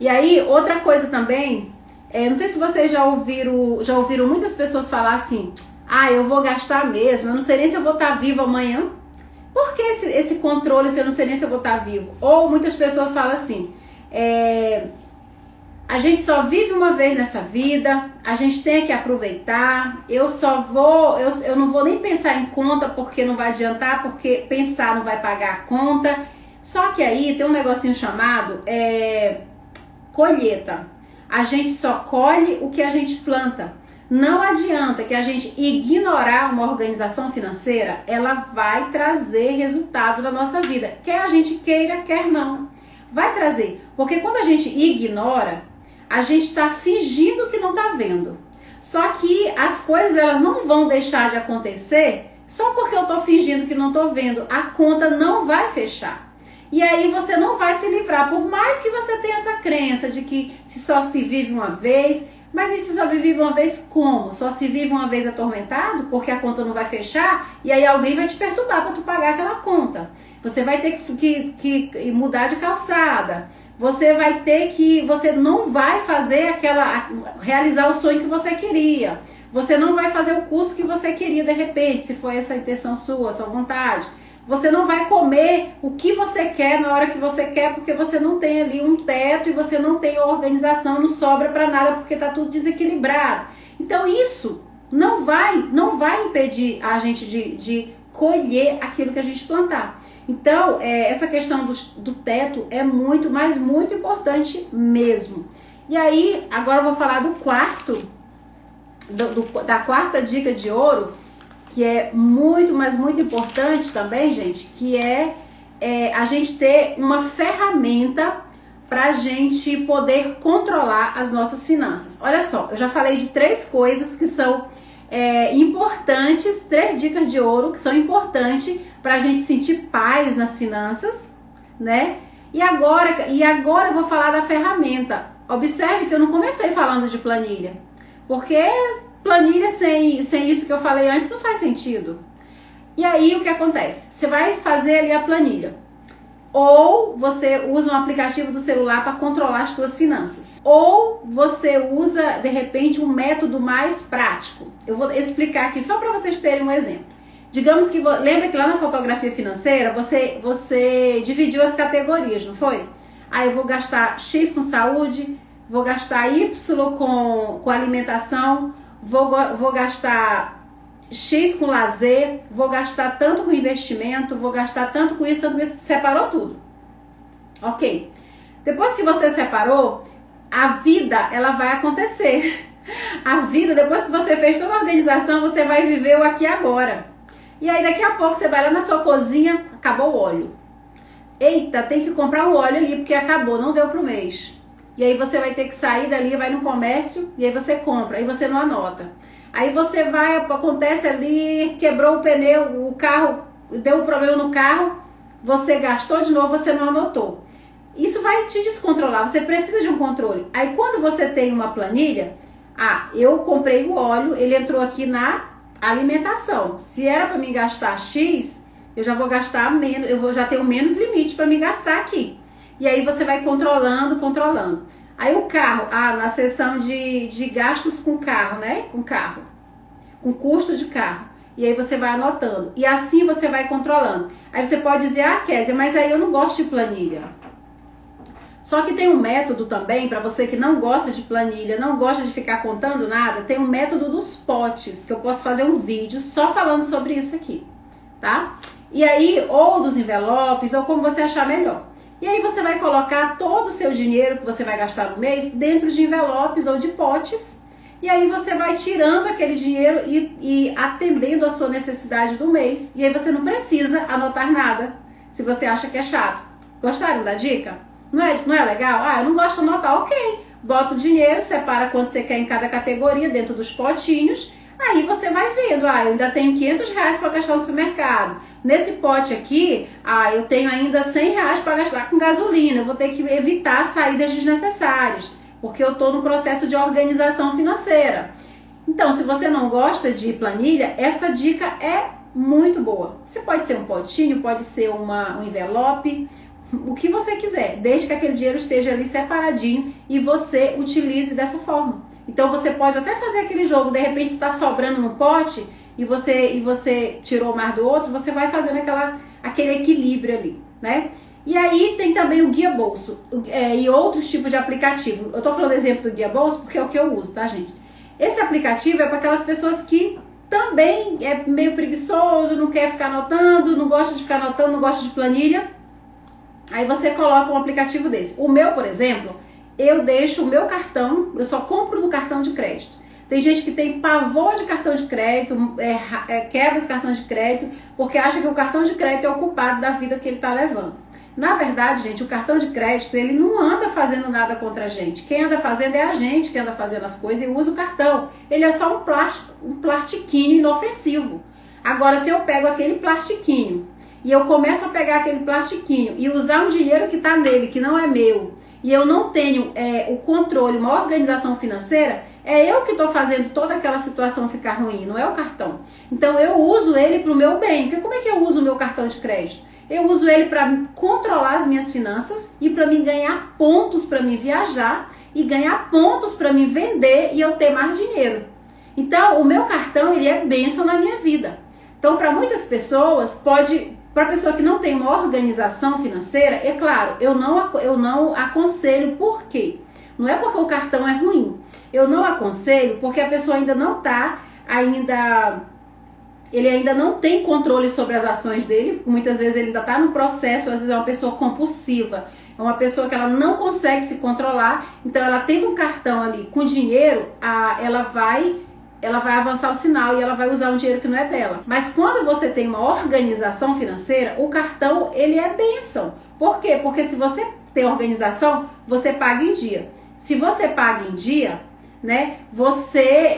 E aí, outra coisa também, não sei se vocês já ouviram muitas pessoas falar assim, ah, eu vou gastar mesmo, eu não sei nem se eu vou estar vivo amanhã. Por que esse controle se eu não sei nem se eu vou estar vivo? Ou muitas pessoas falam assim, a gente só vive uma vez nessa vida, a gente tem que aproveitar, eu não vou nem pensar em conta porque não vai adiantar, porque pensar não vai pagar a conta. Só que aí tem um negocinho chamado colheita. A gente só colhe o que a gente planta. Não adianta que a gente ignorar uma organização financeira, ela vai trazer resultado na nossa vida. Quer a gente queira, quer não. Vai trazer, porque quando a gente ignora, a gente está fingindo que não está vendo. Só que as coisas elas não vão deixar de acontecer só porque eu estou fingindo que não estou vendo. A conta não vai fechar. E aí você não vai se livrar. Por mais que você tenha essa crença de que só se vive uma vez, mas isso só vive uma vez como? Só se vive uma vez atormentado porque a conta não vai fechar e aí alguém vai te perturbar para tu pagar aquela conta. Você vai ter que mudar de calçada. Você não vai fazer realizar o sonho que você queria. Você não vai fazer o curso que você queria de repente, se foi essa a intenção sua vontade. Você não vai comer o que você quer na hora que você quer, porque você não tem ali um teto e você não tem organização, não sobra para nada porque tá tudo desequilibrado. Então isso não vai impedir a gente de colher aquilo que a gente plantar. Então, essa questão do teto é muito, mas muito importante mesmo. E aí, agora eu vou falar do da quarta dica de ouro, que é muito, mas muito importante também, gente, que é a gente ter uma ferramenta para a gente poder controlar as nossas finanças. Olha só, eu já falei de 3 coisas que são importantes, 3 dicas de ouro que são importantes para a gente sentir paz nas finanças, né? E agora eu vou falar da ferramenta. Observe que eu não comecei falando de planilha, porque planilha sem isso que eu falei antes não faz sentido. E aí o que acontece? Você vai fazer ali a planilha. Ou você usa um aplicativo do celular para controlar as suas finanças. Ou você usa, de repente, um método mais prático. Eu vou explicar aqui só para vocês terem um exemplo. Digamos que, lembra que lá na fotografia financeira, você dividiu as categorias, não foi? Aí eu vou gastar X com saúde, vou gastar Y com alimentação, vou gastar X com lazer, vou gastar tanto com investimento, vou gastar tanto com isso, separou tudo. Ok. Depois que você separou, a vida, ela vai acontecer. A vida, depois que você fez toda a organização, você vai viver o aqui e agora. E aí daqui a pouco você vai lá na sua cozinha, acabou o óleo. Eita, tem que comprar o óleo ali porque acabou, não deu pro mês. E aí você vai ter que sair dali, vai no comércio e aí você compra, aí você não anota. Aí você vai, acontece ali, quebrou o pneu, o carro, deu um problema no carro, você gastou de novo, você não anotou. Isso vai te descontrolar, você precisa de um controle. Aí quando você tem uma planilha, eu comprei o óleo, ele entrou aqui na alimentação. Se era para me gastar X, eu já vou gastar menos, já tenho menos limite para me gastar aqui. E aí você vai controlando. Aí o carro, na seção de gastos com carro, né? Com custo de carro. E aí você vai anotando. E assim você vai controlando. Aí você pode dizer, Kézia, mas aí eu não gosto de planilha. Só que tem um método também, para você que não gosta de planilha, não gosta de ficar contando nada, tem um método dos potes, que eu posso fazer um vídeo só falando sobre isso aqui, tá? E aí, ou dos envelopes, ou como você achar melhor. E aí você vai colocar todo o seu dinheiro que você vai gastar no mês dentro de envelopes ou de potes. E aí você vai tirando aquele dinheiro e atendendo a sua necessidade do mês. E aí você não precisa anotar nada, se você acha que é chato. Gostaram da dica? Não é legal? Eu não gosto de anotar, ok. Bota o dinheiro, separa quanto você quer em cada categoria dentro dos potinhos. Aí você vai vendo, eu ainda tenho R$500 para gastar no supermercado. Nesse pote aqui, eu tenho ainda R$100 para gastar com gasolina. Eu vou ter que evitar saídas desnecessárias, porque eu estou no processo de organização financeira. Então, se você não gosta de planilha, essa dica é muito boa. Você pode ser um potinho, pode ser um envelope, o que você quiser, desde que aquele dinheiro esteja ali separadinho e você utilize dessa forma. Então você pode até fazer aquele jogo, de repente está sobrando no pote e você tirou mais do outro, você vai fazendo aquele equilíbrio ali, né? E aí tem também o guia bolso e outros tipos de aplicativo. Eu tô falando exemplo do guia bolso porque é o que eu uso, tá, gente? Esse aplicativo é para aquelas pessoas que também é meio preguiçoso, não quer ficar anotando, não gosta de ficar anotando, não gosta de planilha. Aí você coloca um aplicativo desse. O meu, por exemplo, eu deixo o meu cartão, eu só compro no cartão de crédito. Tem gente que tem pavor de cartão de crédito, quebra os cartões de crédito, porque acha que o cartão de crédito é o culpado da vida que ele está levando. Na verdade, gente, o cartão de crédito, ele não anda fazendo nada contra a gente. Quem anda fazendo é a gente que anda fazendo as coisas e usa o cartão. Ele é só um plastiquinho inofensivo. Agora, se eu pego aquele plastiquinho e eu começo a pegar aquele plastiquinho e usar um dinheiro que está nele, que não é meu, e eu não tenho o controle, uma organização financeira, é eu que estou fazendo toda aquela situação ficar ruim, não é o cartão. Então eu uso ele para o meu bem. Porque como é que eu uso o meu cartão de crédito? Eu uso ele para controlar as minhas finanças e para mim ganhar pontos para me viajar e ganhar pontos para me vender e eu ter mais dinheiro. Então o meu cartão, ele é bênção na minha vida. Então para muitas pessoas para a pessoa que não tem uma organização financeira, é claro, eu não aconselho. Por quê? Não é porque o cartão é ruim. Eu não aconselho porque a pessoa ainda não está, ele ainda não tem controle sobre as ações dele. Muitas vezes ele ainda está no processo, às vezes é uma pessoa compulsiva, é uma pessoa que ela não consegue se controlar. Então ela tendo um cartão ali com dinheiro, ela vai avançar o sinal e ela vai usar um dinheiro que não é dela. Mas quando você tem uma organização financeira, o cartão, ele é bênção. Por quê? Porque se você tem organização, você paga em dia. Se você paga em dia, né, você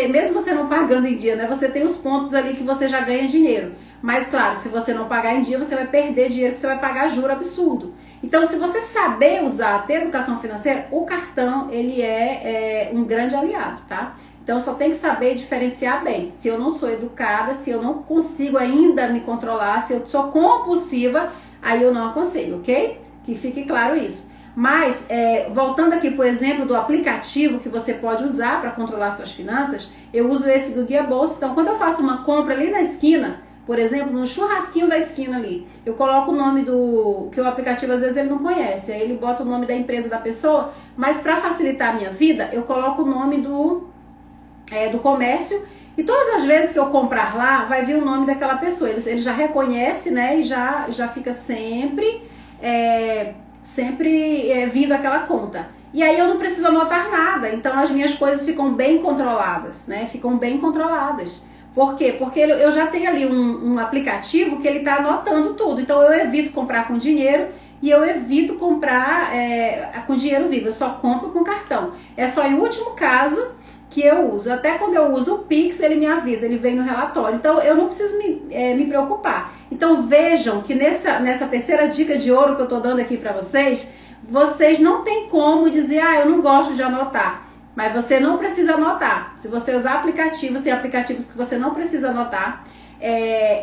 mesmo você não pagando em dia, né, você tem os pontos ali que você já ganha dinheiro. Mas claro, se você não pagar em dia, você vai perder dinheiro, que você vai pagar juro absurdo. Então, se você saber usar, ter educação financeira, o cartão, ele é um grande aliado, tá? Então, só tem que saber diferenciar bem. Se eu não sou educada, se eu não consigo ainda me controlar, se eu sou compulsiva, aí eu não aconselho, ok? Que fique claro isso. Mas, voltando aqui por exemplo do aplicativo que você pode usar para controlar suas finanças, eu uso esse do Guia Bolsa. Então, quando eu faço uma compra ali na esquina, por exemplo, no churrasquinho da esquina ali, eu coloco o nome que o aplicativo às vezes ele não conhece, aí ele bota o nome da empresa da pessoa, mas para facilitar a minha vida, eu coloco o nome do comércio, e todas as vezes que eu comprar lá, vai vir o nome daquela pessoa, ele já reconhece, né, e já fica sempre vindo aquela conta. E aí eu não preciso anotar nada, então as minhas coisas ficam bem controladas, né, ficam bem controladas. Por quê? Porque eu já tenho ali um aplicativo que ele está anotando tudo. Então eu evito comprar com dinheiro e eu evito comprar com dinheiro vivo. Eu só compro com cartão. É só em último caso que eu uso. Até quando eu uso o Pix, ele me avisa, ele vem no relatório. Então eu não preciso me preocupar. Então vejam que nessa terceira dica de ouro que eu estou dando aqui para vocês não tem como dizer, eu não gosto de anotar. Mas você não precisa anotar. Se você usar aplicativos, tem aplicativos que você não precisa anotar.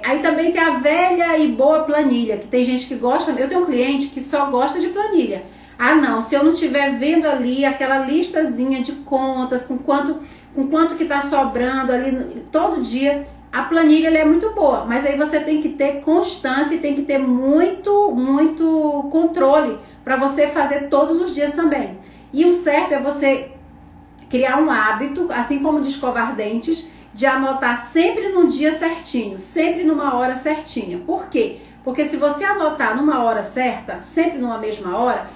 Aí também tem a velha e boa planilha, que tem gente que gosta. Eu tenho um cliente que só gosta de planilha. Não, se eu não estiver vendo ali aquela listazinha de contas, com quanto que está sobrando ali todo dia, a planilha ela é muito boa. Mas aí você tem que ter constância e tem que ter muito controle para você fazer todos os dias também. E o certo é você criar um hábito, assim como de escovar dentes, de anotar sempre num dia certinho, sempre numa hora certinha. Por quê? Porque se você anotar numa hora certa, sempre numa mesma hora,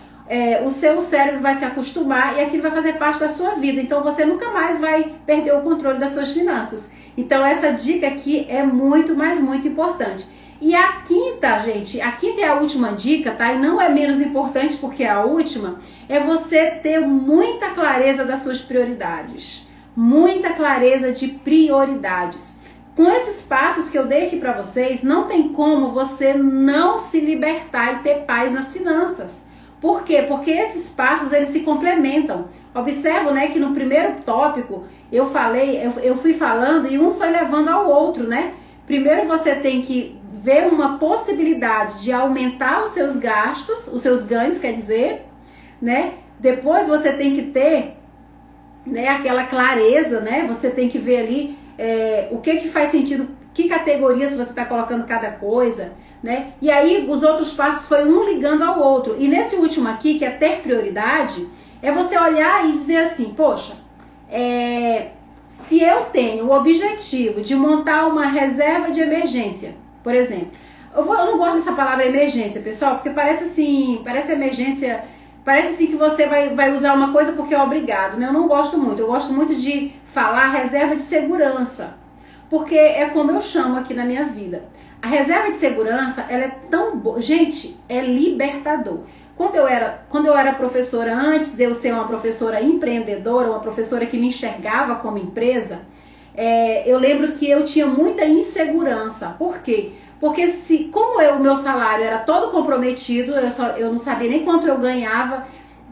o seu cérebro vai se acostumar e aquilo vai fazer parte da sua vida. Então você nunca mais vai perder o controle das suas finanças. Então essa dica aqui é muito, mas muito importante. E a quinta, gente, a quinta é a última dica, tá? E não é menos importante porque é a última, é você ter muita clareza das suas prioridades. Muita clareza de prioridades. Com esses passos que eu dei aqui pra vocês, não tem como você não se libertar e ter paz nas finanças. Por quê? Porque esses passos, eles se complementam. Observam, né, que no primeiro tópico eu fui falando e um foi levando ao outro, né? Primeiro você tem que ver uma possibilidade de aumentar os seus gastos, os seus ganhos, quer dizer, né? Depois você tem que ter, né, aquela clareza, né? Você tem que ver ali o que faz sentido, que categorias você está colocando cada coisa, né? E aí os outros passos foi um ligando ao outro. E nesse último aqui, que é ter prioridade, é você olhar e dizer assim, poxa, se eu tenho o objetivo de montar uma reserva de emergência, por exemplo, eu não gosto dessa palavra emergência, pessoal, porque parece emergência, parece assim que você vai usar uma coisa porque é obrigado, né? Eu não gosto muito, eu gosto muito de falar reserva de segurança, porque é como eu chamo aqui na minha vida. A reserva de segurança, ela é tão boa, gente, é libertador. Quando eu era professora, antes de eu ser uma professora empreendedora, uma professora que me enxergava como empresa, eu lembro que eu tinha muita insegurança. Por quê? Porque como o meu salário era todo comprometido, eu não sabia nem quanto eu ganhava,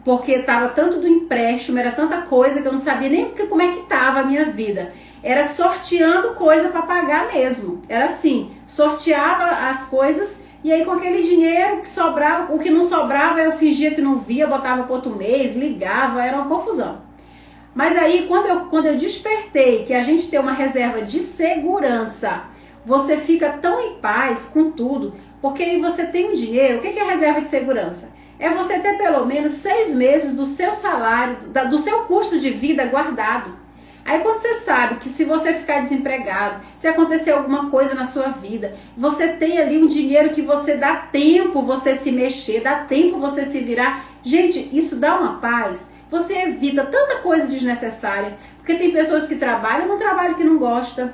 porque estava tanto do empréstimo, era tanta coisa que eu não sabia nem como é que estava a minha vida. Era sorteando coisa para pagar mesmo. Era assim, sorteava as coisas e aí com aquele dinheiro que sobrava, o que não sobrava eu fingia que não via, botava para outro mês, ligava, era uma confusão. Mas aí quando eu despertei que a gente tem uma reserva de segurança, você fica tão em paz com tudo, porque aí você tem um dinheiro. O que é reserva de segurança? É você ter pelo menos 6 meses do seu salário, do seu custo de vida guardado. Aí quando você sabe que se você ficar desempregado, se acontecer alguma coisa na sua vida, você tem ali um dinheiro que você dá tempo você se mexer, dá tempo você se virar. Gente, isso dá uma paz. Você evita tanta coisa desnecessária, porque tem pessoas que trabalham num trabalho que não gosta,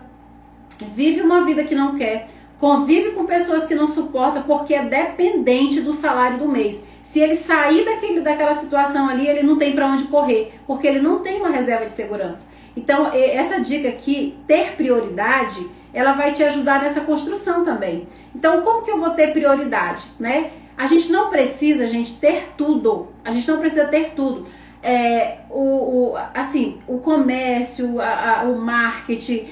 vive uma vida que não quer, convive com pessoas que não suporta porque é dependente do salário do mês. Se ele sair daquela situação ali, ele não tem para onde correr, porque ele não tem uma reserva de segurança. Então, essa dica aqui, ter prioridade, ela vai te ajudar nessa construção também. Então, como que eu vou ter prioridade, né? A gente não precisa, gente, ter tudo. A gente não precisa ter tudo. O comércio, o marketing,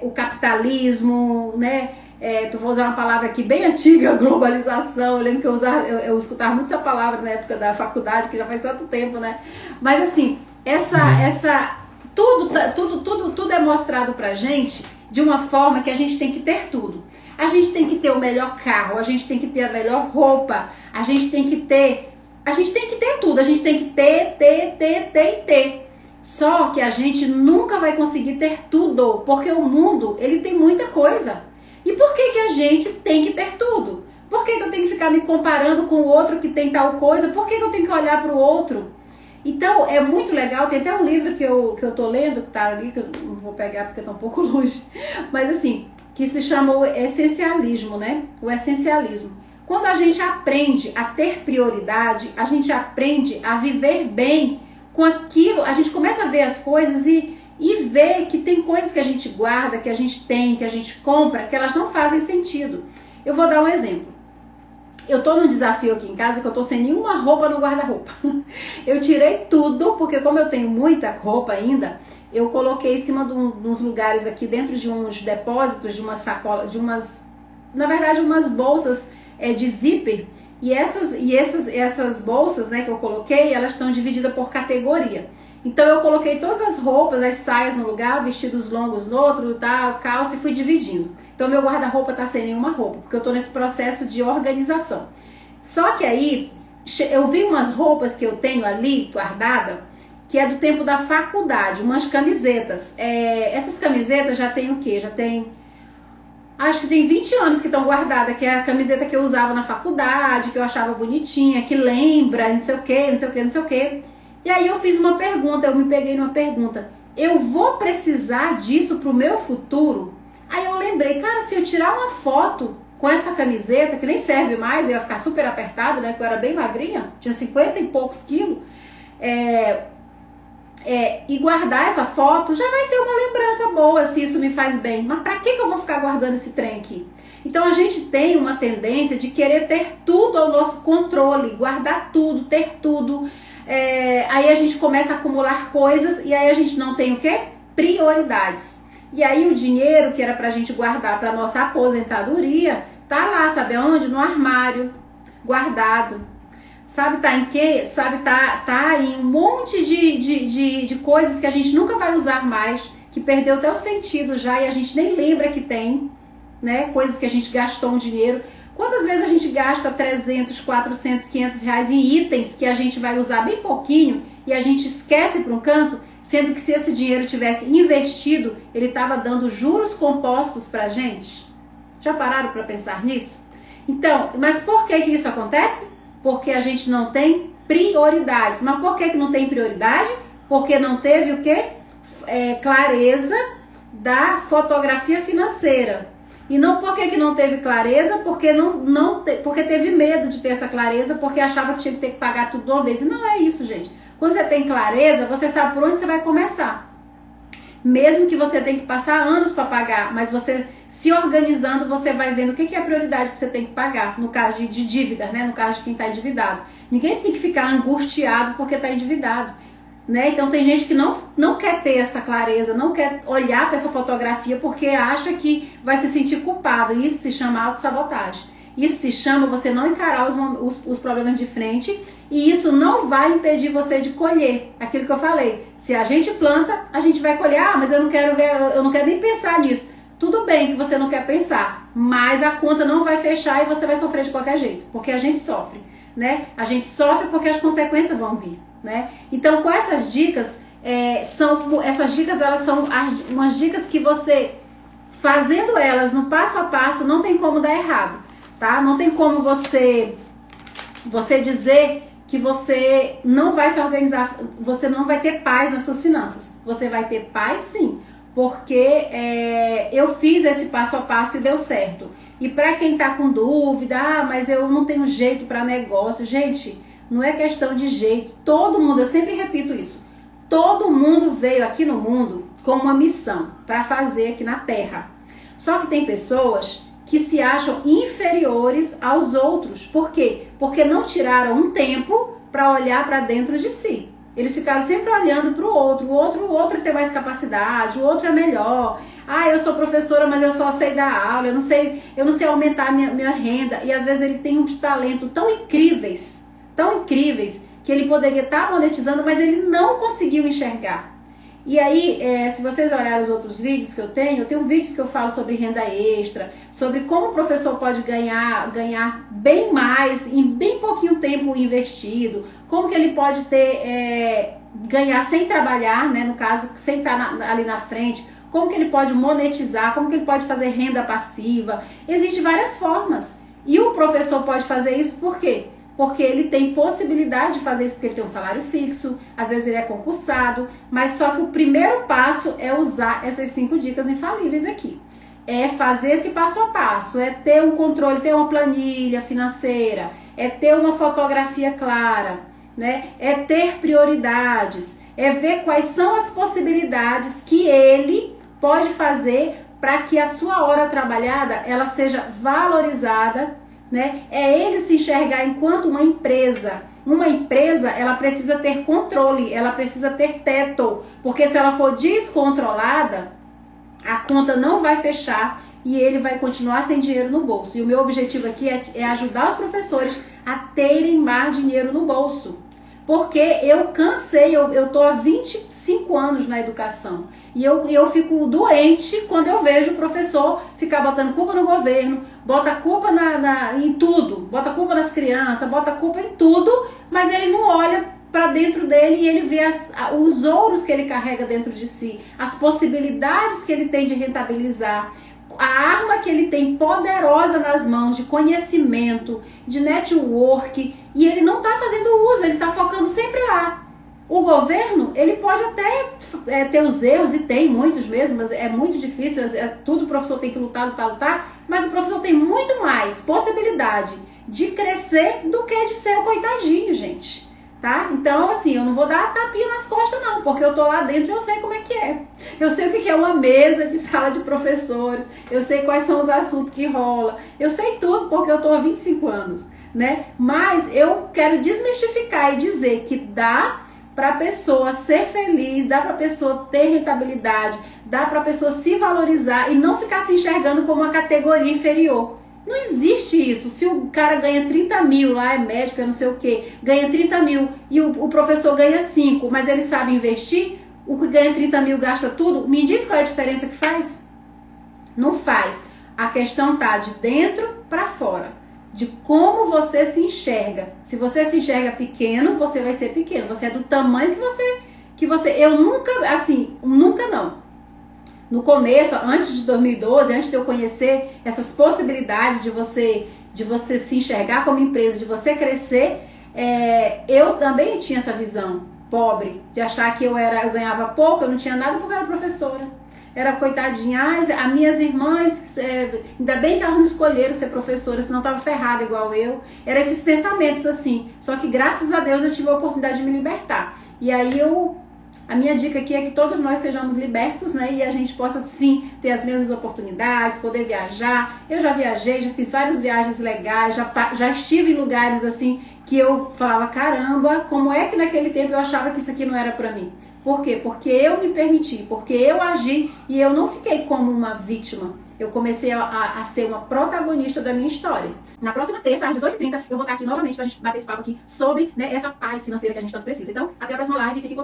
o capitalismo, né? vou usar uma palavra aqui bem antiga, globalização. Eu lembro que eu escutava muito essa palavra na época da faculdade, que já faz tanto tempo, né? Mas assim, tudo é mostrado pra gente de uma forma que a gente tem que ter tudo. A gente tem que ter o melhor carro, a gente tem que ter a melhor roupa, a gente tem que ter tudo, a gente tem que ter. Só que a gente nunca vai conseguir ter tudo, porque o mundo, ele tem muita coisa. E por que a gente tem que ter tudo? Por que eu tenho que ficar me comparando com o outro que tem tal coisa? Por que eu tenho que olhar para o outro? Então, é muito legal, tem até um livro que eu tô lendo, que tá ali, que eu não vou pegar porque tá um pouco longe, mas assim, que se chama o essencialismo, né? O essencialismo. Quando a gente aprende a ter prioridade, a gente aprende a viver bem com aquilo, a gente começa a ver as coisas e ver que tem coisas que a gente guarda, que a gente tem, que a gente compra, que elas não fazem sentido. Eu vou dar um exemplo. Eu tô num desafio aqui em casa que eu tô sem nenhuma roupa no guarda-roupa. Eu tirei tudo, porque como eu tenho muita roupa ainda, eu coloquei em cima de uns lugares aqui dentro de uns depósitos, de uma sacola, na verdade umas bolsas de zíper. E essas bolsas, né, que eu coloquei, elas estão divididas por categoria. Então eu coloquei todas as roupas, as saias no lugar, vestidos longos no outro, tal, calça, e fui dividindo. Então meu guarda-roupa tá sem nenhuma roupa, porque eu tô nesse processo de organização. Só que aí, eu vi umas roupas que eu tenho ali, guardada, que é do tempo da faculdade, umas camisetas. Essas camisetas já tem o quê? Acho que tem 20 anos que estão guardadas, que é a camiseta que eu usava na faculdade, que eu achava bonitinha, que lembra, não sei o quê, não sei o quê, não sei o quê. E aí eu fiz uma pergunta, eu me peguei numa pergunta. Eu vou precisar disso pro meu futuro? Aí eu lembrei, cara, se eu tirar uma foto com essa camiseta, que nem serve mais, eu ia ficar super apertada, né, porque eu era bem magrinha, tinha 50 e poucos quilos, e guardar essa foto, já vai ser uma lembrança boa, se isso me faz bem. Mas pra que eu vou ficar guardando esse trem aqui? Então a gente tem uma tendência de querer ter tudo ao nosso controle, guardar tudo, ter tudo. Aí a gente começa a acumular coisas e aí a gente não tem o quê? Prioridades. E aí o dinheiro que era pra gente guardar pra nossa aposentadoria, tá lá, sabe onde? No armário, guardado. Sabe, tá em quê? Sabe, tá em um monte de coisas que a gente nunca vai usar mais, que perdeu até o sentido já e a gente nem lembra que tem, né? Coisas que a gente gastou um dinheiro. Quantas vezes a gente gasta 300, 400, 500 reais em itens que a gente vai usar bem pouquinho e a gente esquece para um canto, sendo que se esse dinheiro tivesse investido, ele estava dando juros compostos pra gente? Já pararam para pensar nisso? Então, mas por que isso acontece? Porque a gente não tem prioridades. Mas por que não tem prioridade? Porque não teve o quê? Clareza da fotografia financeira. E não por que não teve clareza? Porque porque teve medo de ter essa clareza, porque achava que tinha que ter que pagar tudo de uma vez. E não é isso, gente. Quando você tem clareza, você sabe por onde você vai começar. Mesmo que você tenha que passar anos para pagar, mas você se organizando, você vai vendo o que é a prioridade que você tem que pagar, no caso de dívida, né? No caso de quem está endividado. Ninguém tem que ficar angustiado porque está endividado, né? Então tem gente que não quer ter essa clareza, não quer olhar para essa fotografia porque acha que vai se sentir culpado. Isso se chama autossabotagem. Isso se chama você não encarar os problemas de frente, e isso não vai impedir você de colher. Aquilo que eu falei, se a gente planta, a gente vai colher. Ah, mas eu não quero nem pensar nisso. Tudo bem que você não quer pensar, mas a conta não vai fechar e você vai sofrer de qualquer jeito, porque a gente sofre, né? A gente sofre porque as consequências vão vir, né? Então, com essas dicas, elas são umas dicas que você, fazendo elas no passo a passo, não tem como dar errado. Tá? Não tem como você dizer que você não vai se organizar, você não vai ter paz nas suas finanças. Você vai ter paz sim, porque eu fiz esse passo a passo e deu certo. E para quem tá com dúvida, mas eu não tenho jeito para negócio, gente, não é questão de jeito. Todo mundo, eu sempre repito isso, todo mundo veio aqui no mundo com uma missão para fazer aqui na Terra. Só que tem pessoas que se acham inferiores aos outros. Por quê? Porque não tiraram um tempo para olhar para dentro de si. Eles ficaram sempre olhando para o outro tem mais capacidade, o outro é melhor. Ah, eu sou professora, mas eu só sei dar aula, eu não sei aumentar a minha renda. E às vezes ele tem uns talentos tão incríveis, que ele poderia estar monetizando, mas ele não conseguiu enxergar. E aí, se vocês olharem os outros vídeos que eu tenho vídeos que eu falo sobre renda extra, sobre como o professor pode ganhar bem mais em bem pouquinho tempo investido, como que ele pode ganhar sem trabalhar, né, no caso, sem estar ali na frente, como que ele pode monetizar, como que ele pode fazer renda passiva. Existem várias formas. E o professor pode fazer isso por quê? Porque ele tem possibilidade de fazer isso, porque ele tem um salário fixo, às vezes ele é concursado, mas só que o primeiro passo é usar essas 5 dicas infalíveis aqui. É fazer esse passo a passo, é ter um controle, ter uma planilha financeira, é ter uma fotografia clara, né? É ter prioridades, é ver quais são as possibilidades que ele pode fazer para que a sua hora trabalhada ela seja valorizada, né? É ele se enxergar enquanto uma empresa. Uma empresa, ela precisa ter controle, ela precisa ter teto, porque se ela for descontrolada, a conta não vai fechar e ele vai continuar sem dinheiro no bolso. E o meu objetivo aqui é ajudar os professores a terem mais dinheiro no bolso. Porque eu cansei, eu tô há 25 anos na educação. E eu fico doente quando eu vejo o professor ficar botando culpa no governo, bota culpa em tudo, bota culpa nas crianças, bota culpa em tudo, mas ele não olha para dentro dele e ele vê os ouros que ele carrega dentro de si, as possibilidades que ele tem de rentabilizar, a arma que ele tem poderosa nas mãos de conhecimento, de network, e ele não está fazendo uso, ele está focando sempre lá. O governo, ele pode até ter os erros, e tem muitos mesmo, mas é muito difícil, tudo o professor tem que lutar, mas o professor tem muito mais possibilidade de crescer do que de ser o coitadinho, gente. Tá? Então, assim, eu não vou dar tapinha nas costas não, porque eu tô lá dentro e eu sei como é que é. Eu sei o que é uma mesa de sala de professores, eu sei quais são os assuntos que rola, eu sei tudo porque eu tô há 25 anos, né? Mas eu quero desmistificar e dizer que dá para a pessoa ser feliz, dá para a pessoa ter rentabilidade, dá para a pessoa se valorizar e não ficar se enxergando como uma categoria inferior. Não existe isso. Se o cara ganha 30 mil, lá é médico, é não sei o que, ganha 30 mil e o professor ganha 5, mas ele sabe investir, o que ganha 30 mil gasta tudo, me diz qual é a diferença que faz? Não faz. A questão tá de dentro para fora, de como você se enxerga. Se você se enxerga pequeno, você vai ser pequeno. Você é do tamanho que você. Eu nunca, assim, nunca não. No começo, antes de 2012, antes de eu conhecer essas possibilidades de você se enxergar como empresa, de você crescer, eu também tinha essa visão pobre, de achar que eu ganhava pouco, eu não tinha nada porque eu era professora. Era coitadinha, as minhas irmãs, ainda bem que elas não escolheram ser professora, senão estava ferrada igual eu. Eram esses pensamentos assim, só que graças a Deus eu tive a oportunidade de me libertar. E aí a minha dica aqui é que todos nós sejamos libertos, né? E a gente possa, sim, ter as mesmas oportunidades, poder viajar. Eu já viajei, já fiz várias viagens legais, já estive em lugares, assim, que eu falava, caramba, como é que naquele tempo eu achava que isso aqui não era pra mim? Por quê? Porque eu me permiti, porque eu agi e eu não fiquei como uma vítima. Eu comecei a ser uma protagonista da minha história. Na próxima terça, às 18h30, eu vou estar aqui novamente pra gente bater esse papo aqui sobre, né, essa paz financeira que a gente tanto precisa. Então, até a próxima live e fiquem com Deus.